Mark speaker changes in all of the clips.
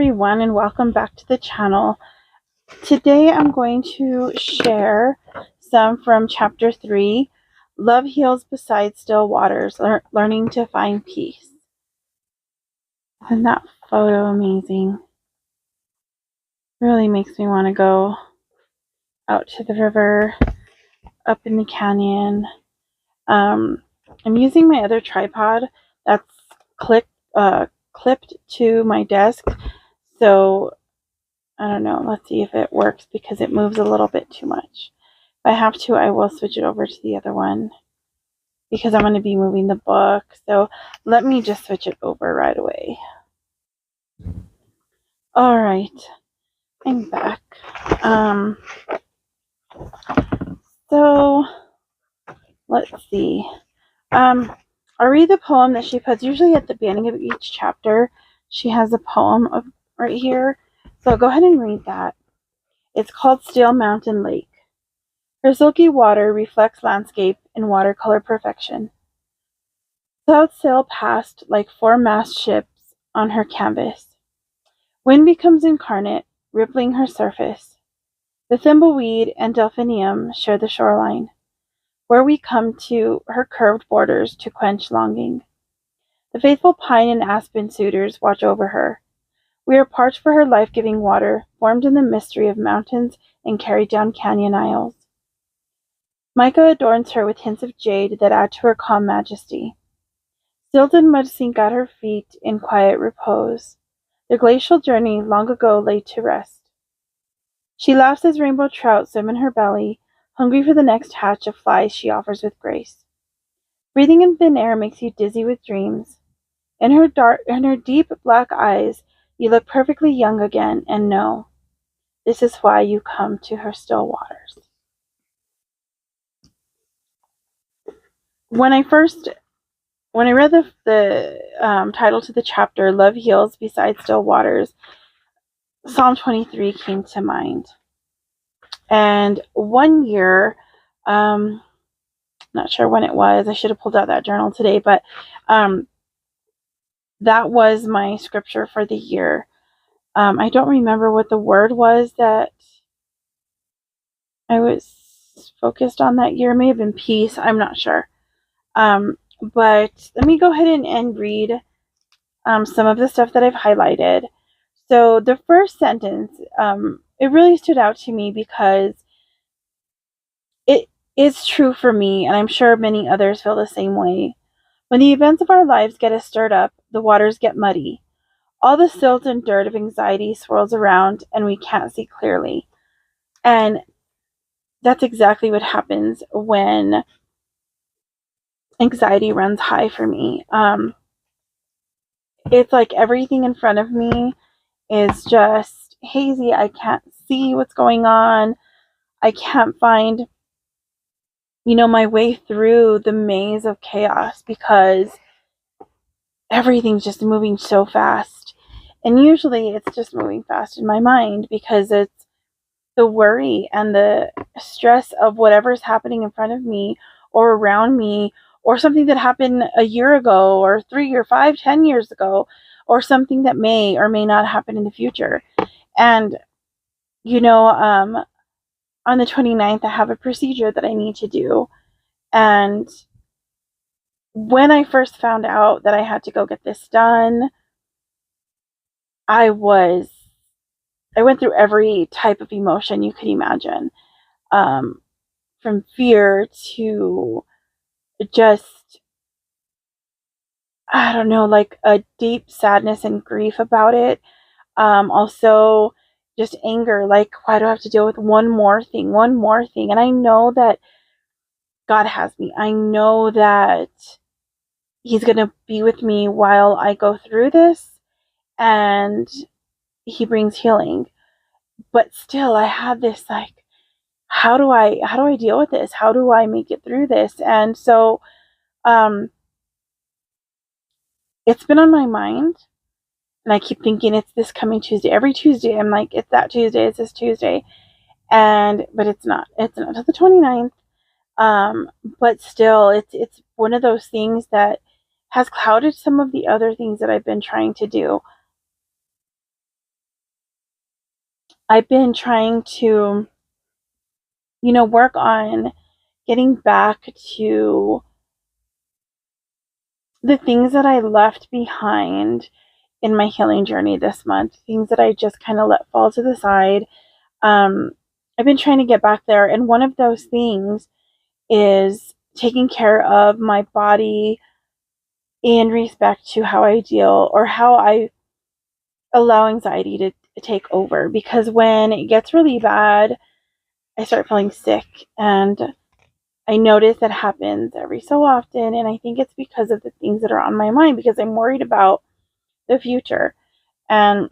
Speaker 1: everyone, and welcome back to the channel. Today I'm going to share some from chapter 3, Love Heals Beside Still Waters, Learning to Find Peace. Isn't that photo amazing? Really makes me want to go out to the river, up in the canyon. I'm using my other tripod that's clipped to my desk, so I don't know. Let's see if it works because it moves a little bit too much. If I have to, I will switch it over to the other one because I'm going to be moving the book. So let me just switch it over right away. All right, I'm back. So let's see. I'll read the poem that she puts. Usually at the beginning of each chapter, she has a poem right here. So go ahead and read that. It's called Steel Mountain Lake. Her silky water reflects landscape in watercolor perfection. Clouds sail past like four-mast ships on her canvas. Wind becomes incarnate, rippling her surface. The thimbleweed and delphinium share the shoreline, where we come to her curved borders to quench longing. The faithful pine and aspen suitors watch over her. We are parched for her life-giving water, formed in the mystery of mountains and carried down canyon aisles. Mica adorns her with hints of jade that add to her calm majesty. Silt and mud sink at her feet in quiet repose. The glacial journey long ago laid to rest. She laughs as rainbow trout swim in her belly, hungry for the next hatch of flies she offers with grace. Breathing in thin air makes you dizzy with dreams. In her deep black eyes, you look perfectly young again and know this is why you come to her still waters. When I read the title to the chapter, Love Heals Beside Still Waters, Psalm 23 came to mind. And one year, not sure when it was, I should have pulled out that journal today, but that was my scripture for the year. I don't remember what the word was that I was focused on that year. It may have been peace. I'm not sure. But let me go ahead and read some of the stuff that I've highlighted. So the first sentence, it really stood out to me because it is true for me, and I'm sure many others feel the same way. When the events of our lives get us stirred up, the waters get muddy. All the silt and dirt of anxiety swirls around, and we can't see clearly. And that's exactly what happens when anxiety runs high for me. It's like everything in front of me is just hazy. I can't see what's going on. I can't find, my way through the maze of chaos because everything's just moving so fast. And usually it's just moving fast in my mind because it's the worry and the stress of whatever's happening in front of me or around me, or something that happened a year ago or 3 or 5, 10 years ago, or something that may or may not happen in the future. And, on the 29th, I have a procedure that I need to do. And when I first found out that I had to go get this done, I went through every type of emotion you could imagine, from fear to just, I don't know, like a deep sadness and grief about it. Also, just anger, like, why do I have to deal with one more thing? And I know that God has me. I know that He's going to be with me while I go through this, and He brings healing. But still, I had this, like, how do I deal with this? How do I make it through this? And so, it's been on my mind, and I keep thinking it's this coming Tuesday. Every Tuesday, I'm like, it's that Tuesday, it's this Tuesday. But it's not. It's not until the 29th. But still, it's one of those things that has clouded some of the other things that I've been trying to do. I've been trying to, work on getting back to the things that I left behind in my healing journey this month, things that I just kind of let fall to the side. I've been trying to get back there, and one of those things is taking care of my body in respect to how I deal or how I allow anxiety to take over. Because when it gets really bad, I start feeling sick, and I notice that happens every so often, and I think it's because of the things that are on my mind, because I'm worried about the future. And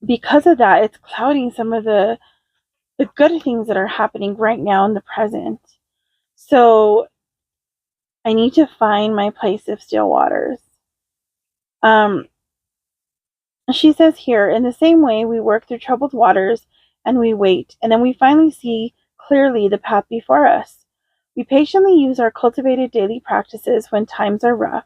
Speaker 1: because of that, it's clouding some of the good things that are happening right now in the present. So I need to find my place of still waters. She says here, in the same way, we work through troubled waters and we wait, and then we finally see clearly the path before us. We patiently use our cultivated daily practices when times are rough,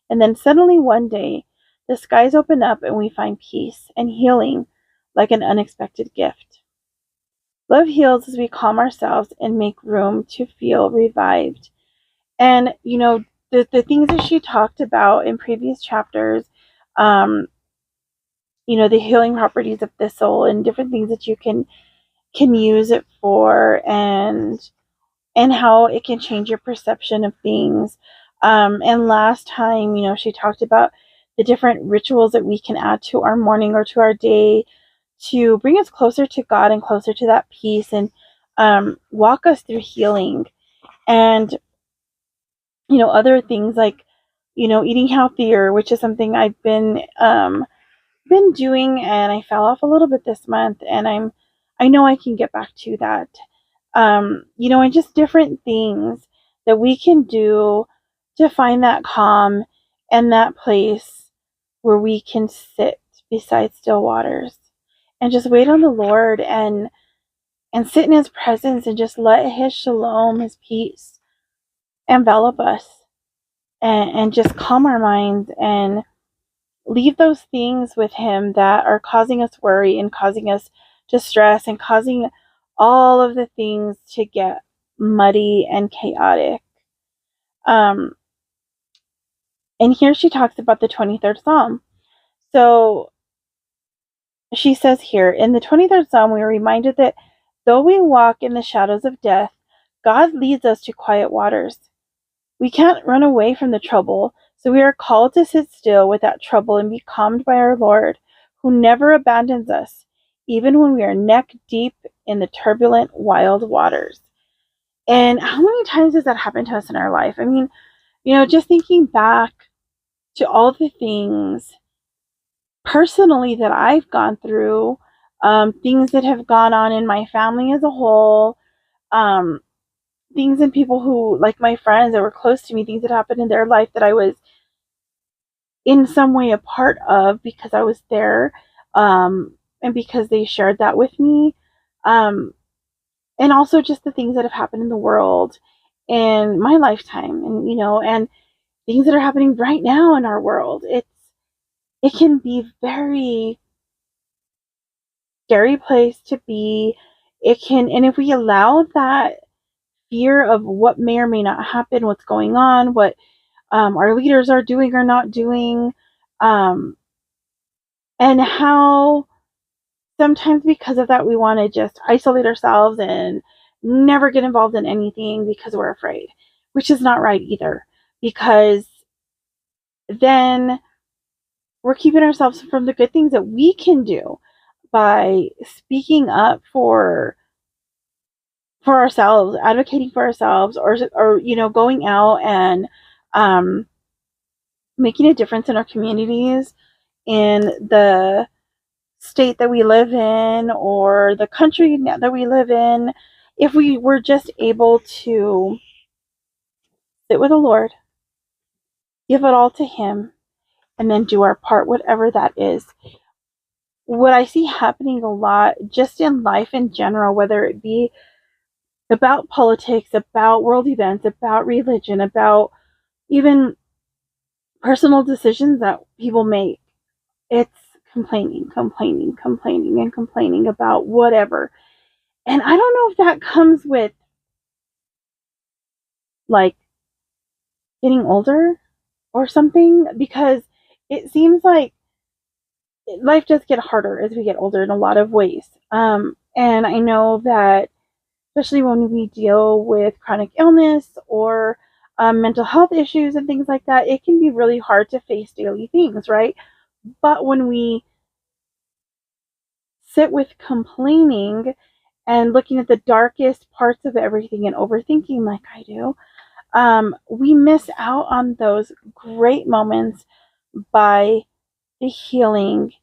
Speaker 1: and then suddenly one day, the skies open up and we find peace and healing like an unexpected gift. Love heals as we calm ourselves and make room to feel revived. And, the things that she talked about in previous chapters, um, the healing properties of thistle and different things that you can use it for, and how it can change your perception of things. And last time, she talked about the different rituals that we can add to our morning or to our day to bring us closer to God and closer to that peace, and walk us through healing. And other things like eating healthier, which is something I've been doing, and I fell off a little bit this month, and I know I can get back to that. And just different things that we can do to find that calm and that place where we can sit beside still waters and just wait on the Lord, and sit in his presence, and just let his shalom, his peace, envelop us, and just calm our minds, and leave those things with him that are causing us worry and causing us to stress and causing all of the things to get muddy and chaotic. Um, and here she talks about the 23rd Psalm. So she says here, in the 23rd Psalm, we are reminded that though we walk in the shadows of death, God leads us to quiet waters. We can't run away from the trouble, so we are called to sit still with that trouble and be calmed by our Lord, who never abandons us, even when we are neck deep in the turbulent, wild waters. And how many times has that happened to us in our life? I mean, just thinking back to all the things personally that I've gone through, things that have gone on in my family as a whole, um, things and people who, like my friends that were close to me, things that happened in their life that I was in some way a part of because I was there, and because they shared that with me. Um, and also just the things that have happened in the world in my lifetime, and things that are happening right now in our world. It can be very scary place to be. And if we allow that fear of what may or may not happen, what's going on, what our leaders are doing or not doing, um, and how sometimes because of that we want to just isolate ourselves and never get involved in anything because we're afraid, which is not right either, because then we're keeping ourselves from the good things that we can do by speaking up for ourselves, advocating for ourselves, or going out and um, making a difference in our communities, in the state that we live in, or the country that we live in. If we were just able to sit with the Lord, give it all to him, and then do our part, whatever that is. What I see happening a lot just in life in general, whether it be about politics, about world events, about religion, about even personal decisions that people make, it's complaining and complaining about whatever. And I don't know if that comes with like getting older or something, because it seems like life does get harder as we get older in a lot of ways. And I know that especially when we deal with chronic illness or mental health issues and things like that, it can be really hard to face daily things, right? But when we sit with complaining and looking at the darkest parts of everything and overthinking like I do, we miss out on those great moments by the healing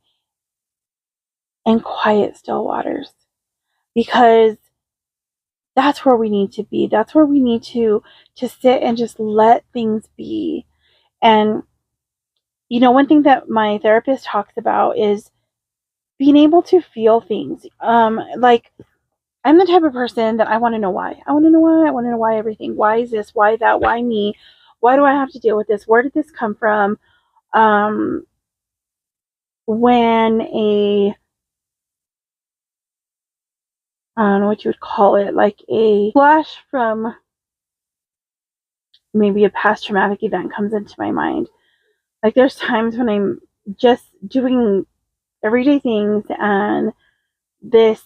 Speaker 1: and quiet still waters, because that's where we need to be. That's where we need to sit and just let things be. And one thing that my therapist talks about is being able to feel things. Like I'm the type of person that I want to know why. I want to know why. I want to know why everything. Why is this? Why that? Why me? Why do I have to deal with this? Where did this come from? When I don't know what you would call it, like a flash from maybe a past traumatic event comes into my mind. Like there's times when I'm just doing everyday things and this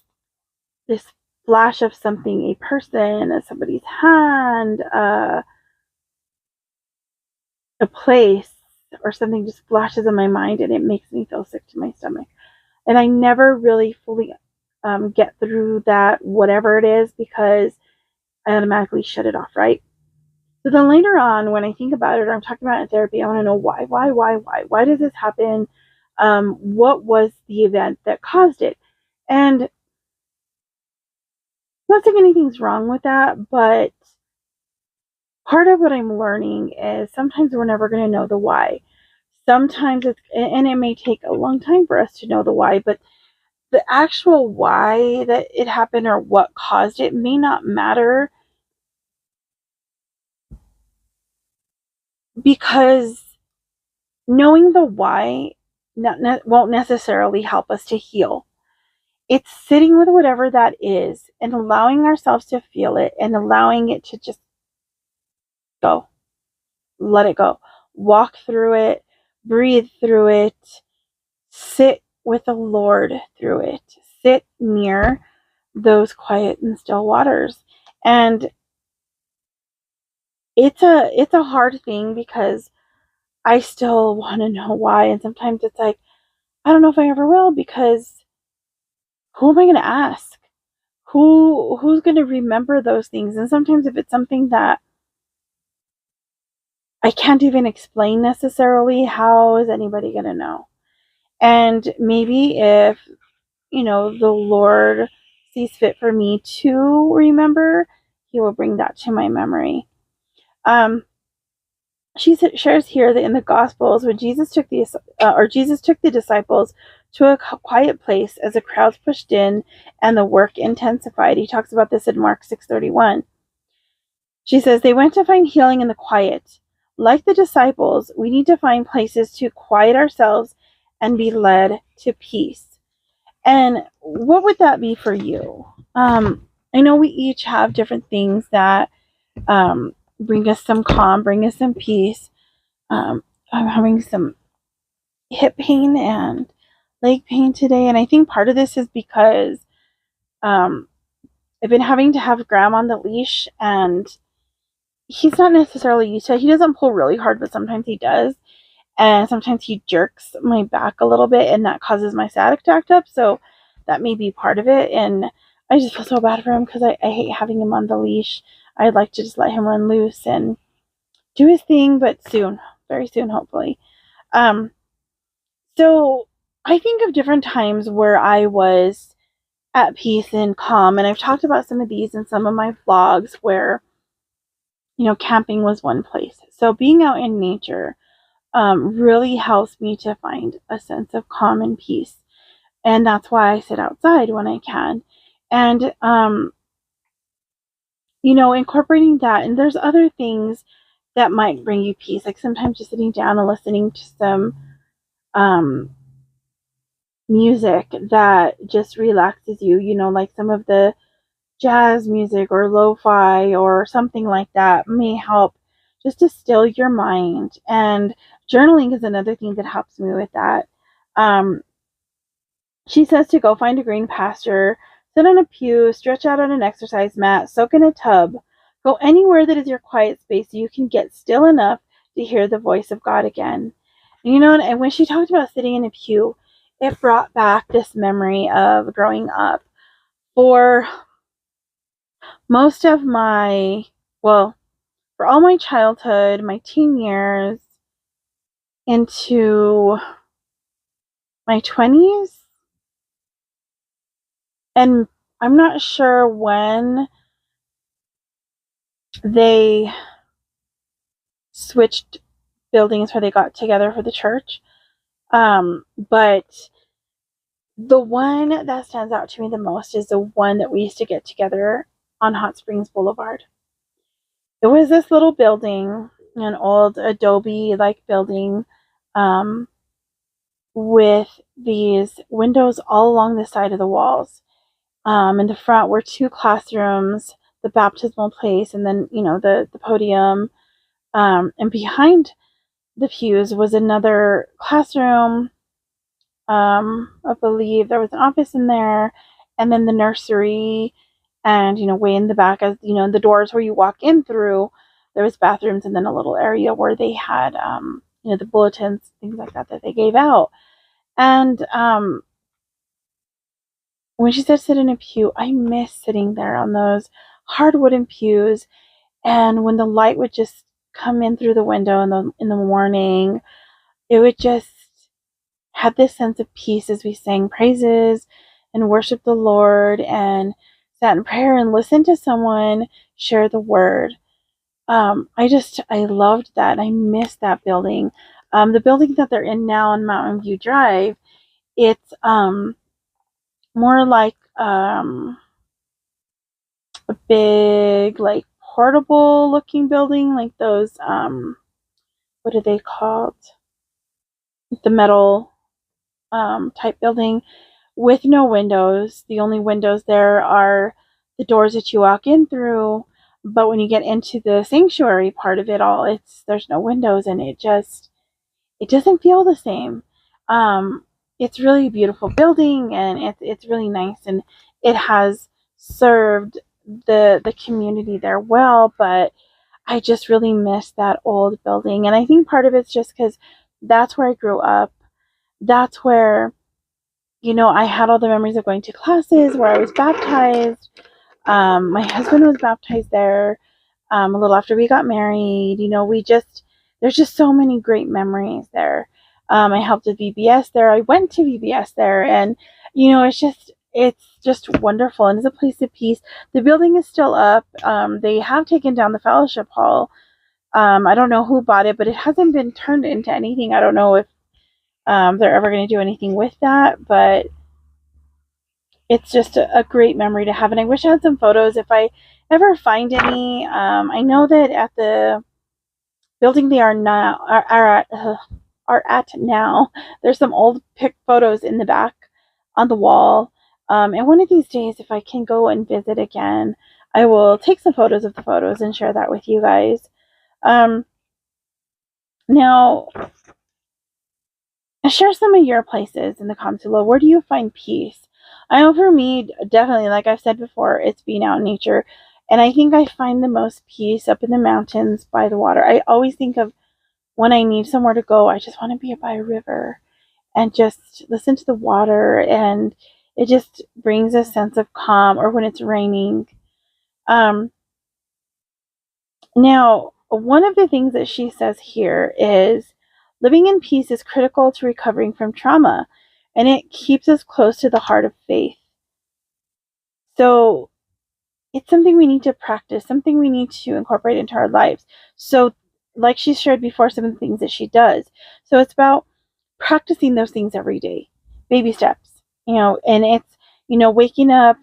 Speaker 1: flash of something, a person, somebody's hand, a place or something just flashes in my mind, and it makes me feel sick to my stomach. And I never really fully get through that, whatever it is, because I automatically shut it off, right? So then later on, when I think about it or I'm talking about it in therapy, I want to know why. Why does this happen? What was the event that caused it? And I'm not saying anything's wrong with that, but part of what I'm learning is sometimes we're never going to know the why. Sometimes and it may take a long time for us to know the why, but the actual why that it happened or what caused it may not matter, because knowing the why won't necessarily help us to heal. It's sitting with whatever that is and allowing ourselves to feel it and allowing it to just go. Let it go. Walk through it, breathe through it, sit with the Lord through it, sit near those quiet and still waters. And it's a hard thing because I still want to know why, and sometimes it's like I don't know if I ever will, because who am I going to ask? Who's going to remember those things? And sometimes if it's something that I can't even explain necessarily, how is anybody going to know? And maybe if the Lord sees fit for me to remember, he will bring that to my memory. She shares here that in the Gospels, when Jesus took the disciples to a quiet place as the crowds pushed in and the work intensified. He talks about this in Mark 6:31. She says they went to find healing in the quiet. Like the disciples, we need to find places to quiet ourselves and be led to peace. And what would that be for you? I know we each have different things that bring us some calm, bring us some peace. I'm having some hip pain and leg pain today, and I think part of this is because I've been having to have Graham on the leash, and he's not necessarily used to it. He doesn't pull really hard, but sometimes he does, and sometimes he jerks my back a little bit, and that causes my sciatic to act up, so that may be part of it. And I just feel so bad for him because I hate having him on the leash. I'd like to just let him run loose and do his thing, but soon, very soon, hopefully. So I think of different times where I was at peace and calm, and I've talked about some of these in some of my vlogs where, camping was one place. So being out in nature really helps me to find a sense of calm and peace. And that's why I sit outside when I can. And, incorporating that, and there's other things that might bring you peace, like sometimes just sitting down and listening to some music that just relaxes you, you know, like some of the jazz music or lo-fi or something like that may help just to still your mind. And journaling is another thing that helps me with that. Um, she says to go find a green pasture, sit on a pew, stretch out on an exercise mat, soak in a tub, go anywhere that is your quiet space so you can get still enough to hear the voice of God again. And you know, and when she talked about sitting in a pew, it brought back this memory of growing up. For most of my, well, for all my childhood, my teen years, into my 20s, and I'm not sure when they switched buildings where they got together for the church. But the one that stands out to me the most is the one that we used to get together on Hot Springs Boulevard. It was this little building, an old adobe like building, um, with these windows all along the side of the walls. In the front were two classrooms, the baptismal place, and then, you know, the podium. And behind the pews was another classroom. I believe there was an office in there, and then the nursery, and, you know, way in the back, as you know, the doors where you walk in through, there was bathrooms, and then a little area where they had, you know, the bulletins, things like that they gave out. And when she said sit in a pew, I miss sitting there on those hard wooden pews, and when the light would just come in through the window in the morning, it would just had this sense of peace as we sang praises and worshiped the Lord and sat in prayer and listened to someone share the word. I loved that. I miss that building. The building that they're in now on Mountain View Drive, it's more like a big, like, portable looking building, like those what are they called? The metal type building with no windows. The only windows there are the doors that you walk in through. But when you get into the sanctuary part of it all, there's no windows, and it doesn't feel the same. It's really a beautiful building, and it's really nice, and it has served the community there well. But I just really miss that old building, and I think part of it's just because that's where I grew up. That's where, you know, I had all the memories of going to classes where I was baptized. My husband was baptized there a little after we got married. You know, there's just so many great memories there. I helped with VBS there. I went to VBS there, and, you know, it's just wonderful, and it's a place of peace. The building is still up. They have taken down the fellowship hall. I don't know who bought it, but it hasn't been turned into anything. I don't know if they're ever going to do anything with that, but it's just a great memory to have. And I wish I had some photos if I ever find any. I know that at the building they are at now, there's some old pic photos in the back on the wall. And one of these days, if I can go and visit again, I will take some photos of the photos and share that with you guys. Now, share some of your places in the comments below. Where do you find peace? I know for me, definitely, like I've said before, it's being out in nature. And I think I find the most peace up in the mountains by the water. I always think of when I need somewhere to go, I just want to be by a river and just listen to the water. And it just brings a sense of calm, or when it's raining. Now, one of the things that she says here is living in peace is critical to recovering from trauma, and it keeps us close to the heart of faith. So it's something we need to practice, something we need to incorporate into our lives. So, like she shared before, some of the things that she does. So it's about practicing those things every day, baby steps, you know, and it's, you know, waking up,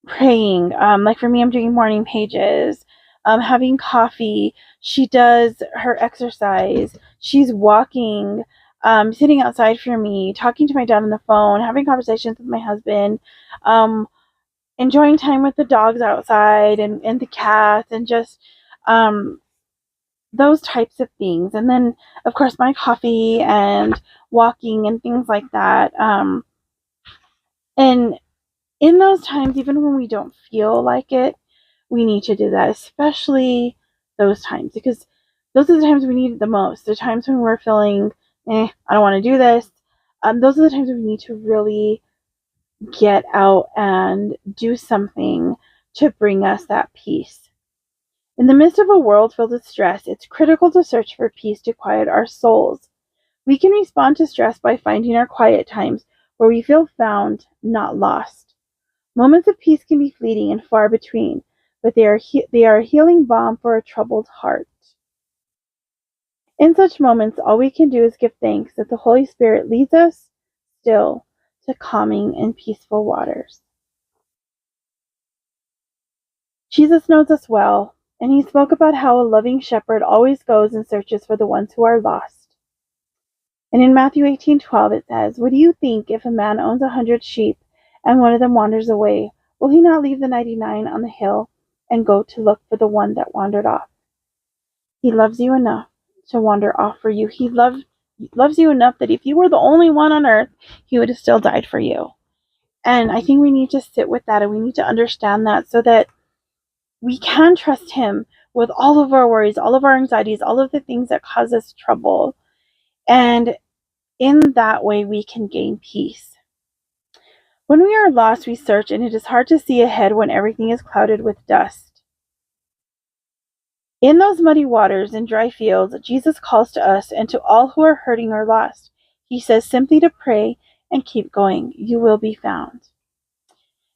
Speaker 1: praying. Like for me, I'm doing morning pages, having coffee. She does her exercise. She's walking. sitting outside for me, talking to my dad on the phone, having conversations with my husband, enjoying time with the dogs outside and the cats, and just those types of things. And then, of course, my coffee and walking and things like that. And in those times, even when we don't feel like it, we need to do that, especially those times, because those are the times we need it the most. The times when we're feeling, I don't want to do this. Those are the times we need to really get out and do something to bring us that peace. In the midst of a world filled with stress, it's critical to search for peace to quiet our souls. We can respond to stress by finding our quiet times where we feel found, not lost. Moments of peace can be fleeting and far between, but they are a healing balm for a troubled heart. In such moments, all we can do is give thanks that the Holy Spirit leads us still to calming and peaceful waters. Jesus knows us well, and he spoke about how a loving shepherd always goes and searches for the ones who are lost. And in Matthew 18:12 it says, "What do you think if a man owns 100 sheep and one of them wanders away? Will he not leave the 99 on the hill and go to look for the one that wandered off?" He loves you enough to wander off for you. He loves you enough that if you were the only one on earth, he would have still died for you. And I think we need to sit with that, and we need to understand that, so that we can trust him with all of our worries, all of our anxieties, all of the things that cause us trouble. And in that way, we can gain peace. When we are lost, we search, and it is hard to see ahead when everything is clouded with dust. In those muddy waters and dry fields, Jesus calls to us and to all who are hurting or lost. He says simply to pray and keep going. You will be found.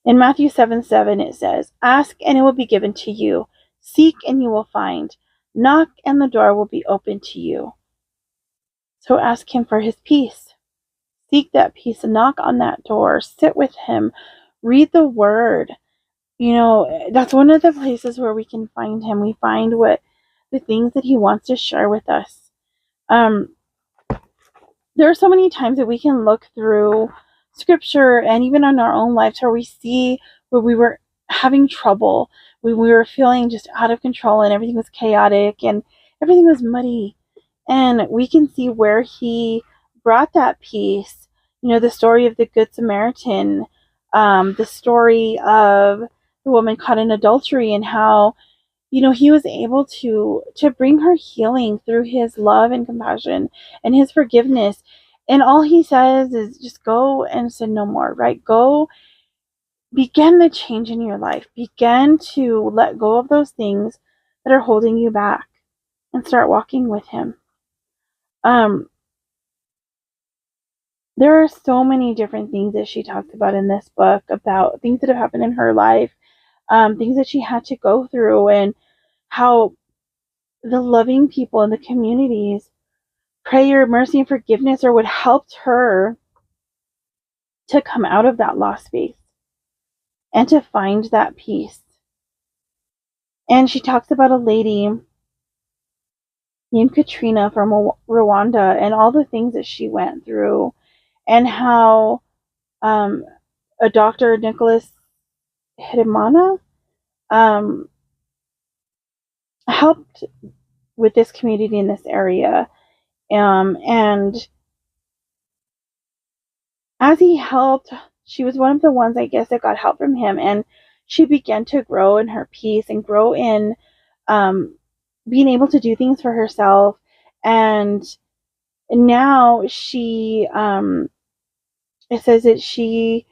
Speaker 1: In Matthew 7:7 it says, "Ask and it will be given to you. Seek and you will find. Knock and the door will be opened to you." So ask him for his peace. Seek that peace and knock on that door. Sit with him. Read the word. That's one of the places where we can find him. We find what the things that he wants to share with us. There are so many times that we can look through scripture and even in our own lives where we see where we were having trouble, when we were feeling just out of control and everything was chaotic and everything was muddy. And we can see where he brought that peace. The story of the Good Samaritan, the story of the woman caught in adultery, and how, he was able to bring her healing through his love and compassion and his forgiveness. And all he says is just go and sin no more, right? Go begin the change in your life. Begin to let go of those things that are holding you back and start walking with him. There are so many different things that she talks about in this book, about things that have happened in her life, things that she had to go through, and how the loving people in the communities, prayer, mercy, and forgiveness are what helped her to come out of that lost space and to find that peace. And she talks about a lady named Katrina from Rwanda and all the things that she went through, and how a Dr. Nicholas Hidimana helped with this community in this area. And as he helped, she was one of the ones, I guess, that got help from him. And she began to grow in her peace and grow in being able to do things for herself. And now she, it says that she,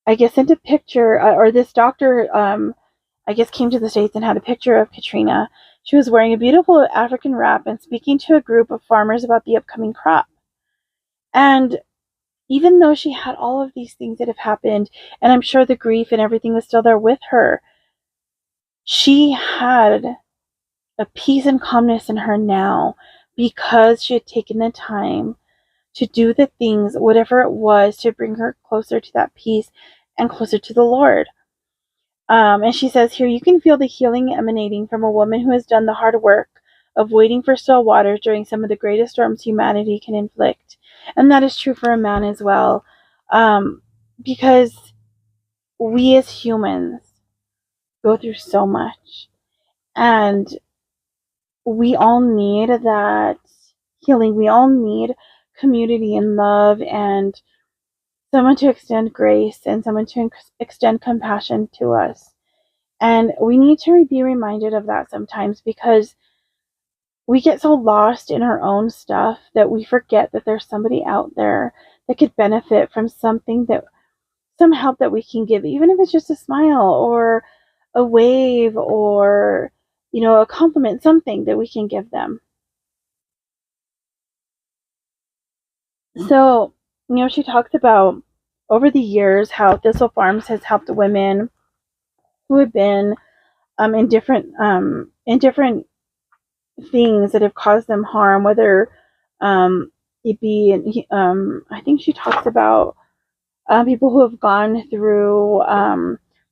Speaker 1: I guess, sent a picture, or this doctor, I guess, came to the States and had a picture of Katrina. She was wearing a beautiful African wrap and speaking to a group of farmers about the upcoming crop. And even though she had all of these things that have happened, and I'm sure the grief and everything was still there with her, she had a peace and calmness in her now, because she had taken the time to do the things, whatever it was, to bring her closer to that peace and closer to the Lord. And she says here, you can feel the healing emanating from a woman who has done the hard work of waiting for still waters during some of the greatest storms humanity can inflict. And that is true for a man as well. Because we as humans go through so much. And we all need that healing. We all need community and love and someone to extend grace and someone to extend compassion to us. And we need to be reminded of that sometimes, because we get so lost in our own stuff that we forget that there's somebody out there that could benefit from something, that some help that we can give, even if it's just a smile or a wave or, a compliment, something that we can give them. So, she talks about over the years how Thistle Farms has helped women who have been in different things that have caused them harm, whether it be, I think she talks about people who have gone through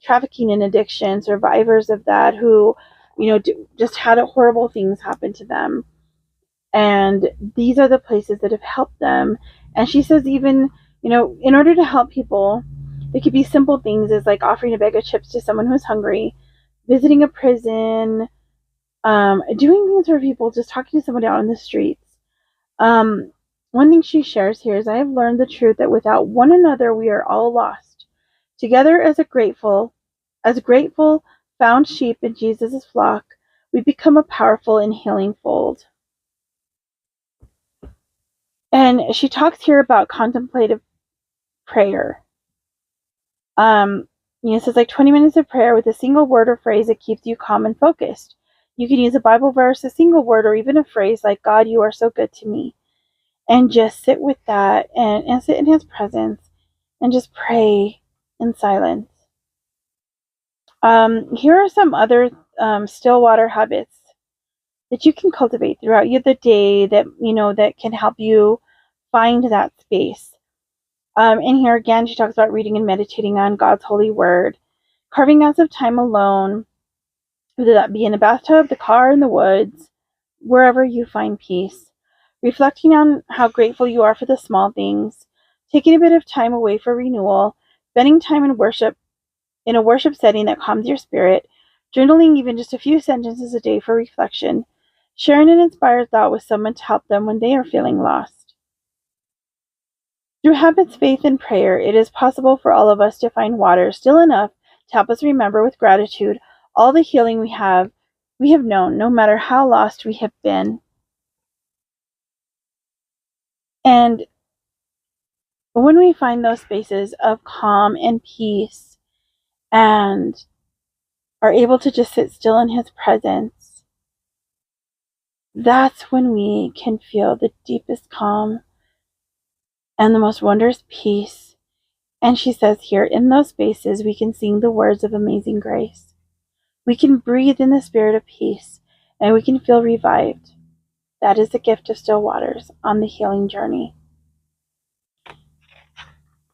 Speaker 1: trafficking and addiction, survivors of that who, just had horrible things happen to them. And these are the places that have helped them. And she says even, in order to help people, it could be simple things as like offering a bag of chips to someone who's hungry, visiting a prison, doing things for people, just talking to somebody out in the streets. One thing she shares here is, I have learned the truth that without one another we are all lost. Together as grateful, found sheep in Jesus' flock, we become a powerful and healing fold. And she talks here about contemplative prayer. It says like 20 minutes of prayer with a single word or phrase that keeps you calm and focused. You can use a Bible verse, a single word, or even a phrase like, God, you are so good to me. And just sit with that and sit in his presence and just pray in silence. Here are some other still water habits that you can cultivate throughout the day that, that can help you find that space. And here again, she talks about reading and meditating on God's holy word, carving out some time alone, whether that be in the bathtub, the car, in the woods, wherever you find peace. Reflecting on how grateful you are for the small things, taking a bit of time away for renewal, spending time in worship, in a worship setting that calms your spirit, journaling even just a few sentences a day for reflection, sharing an inspired thought with someone to help them when they are feeling lost. Through habits, faith, and prayer, it is possible for all of us to find water still enough to help us remember with gratitude all the healing we have known, no matter how lost we have been. And when we find those spaces of calm and peace and are able to just sit still in his presence, that's when we can feel the deepest calm and the most wondrous peace. And she says here, in those spaces, we can sing the words of amazing grace. We can breathe in the spirit of peace, and we can feel revived. That is the gift of still waters on the healing journey.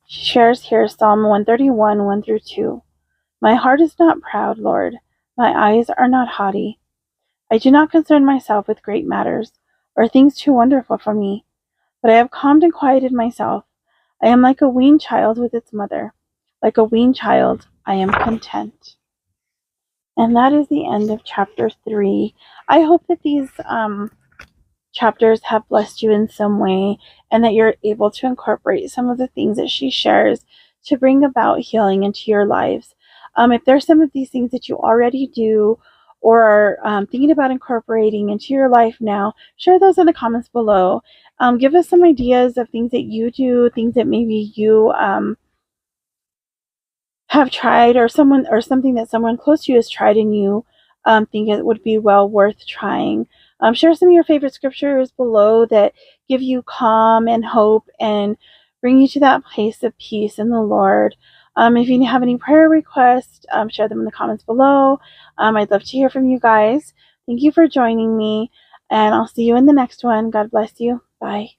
Speaker 1: She shares here Psalm 131, 1 through 2. My heart is not proud, Lord. My eyes are not haughty. I do not concern myself with great matters, or things too wonderful for me. But I have calmed and quieted myself. I am like a weaned child with its mother. Like a weaned child, I am content. And that is the end of chapter 3. I hope that these chapters have blessed you in some way, and that you're able to incorporate some of the things that she shares to bring about healing into your lives. If there's some of these things that you already do or are thinking about incorporating into your life now, share those in the comments below. Give us some ideas of things that you do, things that maybe you have tried, or something that someone close to you has tried and you think it would be well worth trying. Share some of your favorite scriptures below that give you calm and hope and bring you to that place of peace in the Lord. If you have any prayer requests, share them in the comments below. I'd love to hear from you guys. Thank you for joining me, and I'll see you in the next one. God bless you. Bye.